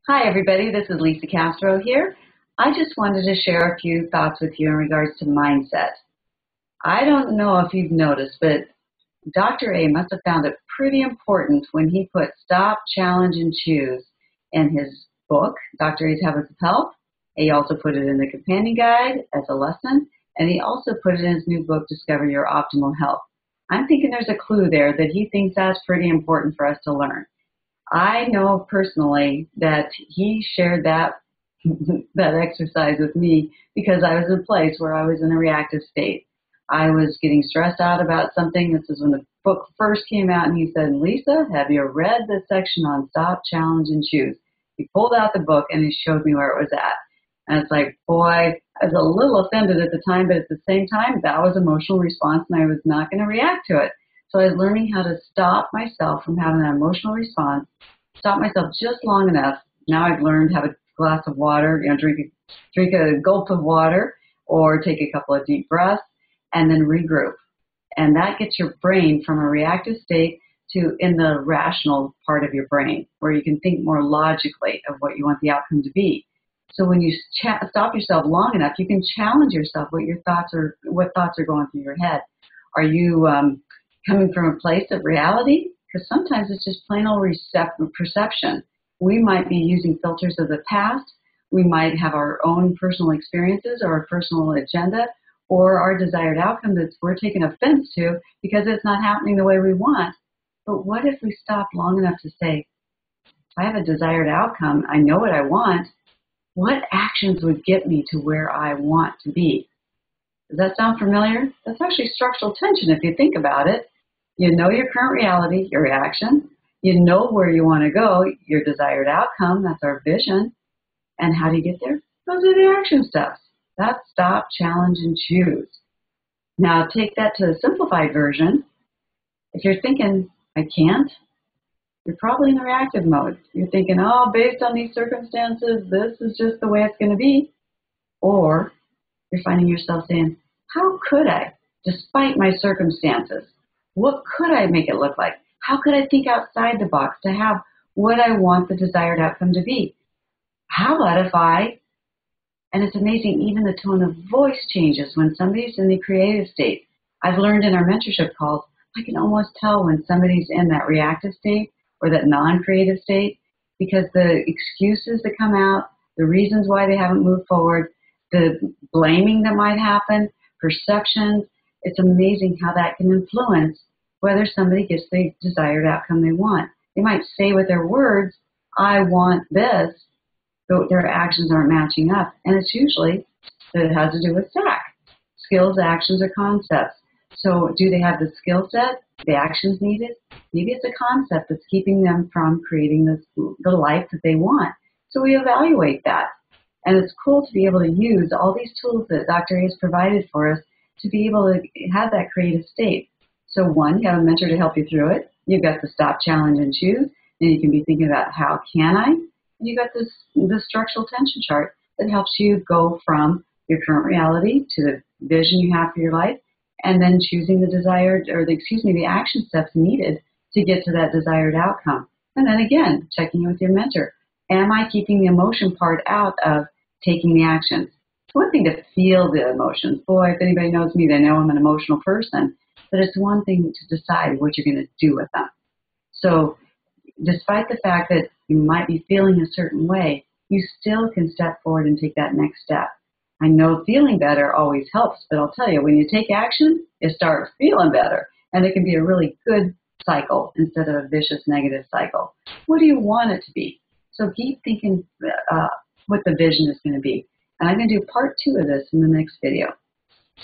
Hi, everybody. This is Lisa Castro here. I just wanted to share a few thoughts with you in regards to mindset. I don't know if you've noticed, but Dr. A must have found it pretty important when he put stop, challenge, and choose in his book, Dr. A's Habits of Health. He also put it in the companion guide as a lesson, and he also put it in his new book, Discover Your Optimal Health. I'm thinking there's a clue there that he thinks that's pretty important for us to learn. I know personally that he shared that that exercise with me because I was in a place where I was in a reactive state. I was getting stressed out about something. This is when the book first came out, and he said, "Lisa, have you read the section on stop, challenge, and choose?" He pulled out the book and he showed me where it was at. And it's like, boy, I was a little offended at the time, but at the same time, that was emotional response, and I was not going to react to it. So I was learning how to stop myself from having an emotional response, stop myself just long enough. Now I've learned to have a glass of water, drink a gulp of water, or take a couple of deep breaths, and then regroup. And that gets your brain from a reactive state to in the rational part of your brain, where you can think more logically of what you want the outcome to be. So when you stop yourself long enough, you can challenge yourself what thoughts are going through your head. Are you coming from a place of reality? Because sometimes it's just plain old perception. We might be using filters of the past. We might have our own personal experiences or our personal agenda or our desired outcome that we're taking offense to because it's not happening the way we want. But what if we stop long enough to say, I have a desired outcome, I know what I want, what actions would get me to where I want to be? Does that sound familiar? That's actually structural tension if you think about it. You know your current reality, your reaction. You know where you want to go, your desired outcome. That's our vision. And how do you get there? Those are the action steps. That's stop, challenge, and choose. Now take that to the simplified version. If you're thinking, I can't, you're probably in the reactive mode. You're thinking, oh, based on these circumstances, this is just the way it's going to be. Or you're finding yourself saying, how could I, despite my circumstances? What could I make it look like? How could I think outside the box to have what I want the desired outcome to be? How about if and it's amazing, even the tone of voice changes when somebody's in the creative state. I've learned in our mentorship calls, I can almost tell when somebody's in that reactive state or that non-creative state because the excuses that come out, the reasons why they haven't moved forward, the blaming that might happen, perceptions, it's amazing how that can influence whether somebody gets the desired outcome they want. They might say with their words, I want this, but their actions aren't matching up. And it's usually that it has to do with SAC, skills, actions, or concepts. So do they have the skill set, the actions needed? Maybe it's a concept that's keeping them from creating the life that they want. So we evaluate that. And it's cool to be able to use all these tools that Dr. A has provided for us to be able to have that creative state. So one, you have a mentor to help you through it. You've got the stop, challenge, and choose. Then you can be thinking about how can I? And you've got the structural tension chart that helps you go from your current reality to the vision you have for your life, and then choosing the action steps needed to get to that desired outcome. And then again, checking in with your mentor. Am I keeping the emotion part out of taking the actions? It's one thing to feel the emotions. Boy, if anybody knows me, they know I'm an emotional person. But it's one thing to decide what you're going to do with them. So despite the fact that you might be feeling a certain way, you still can step forward and take that next step. I know feeling better always helps, but I'll tell you, when you take action, you start feeling better. And it can be a really good cycle instead of a vicious negative cycle. What do you want it to be? So keep thinking what the vision is going to be. And I'm going to do part 2 of this in the next video.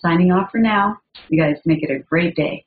Signing off for now. You guys make it a great day.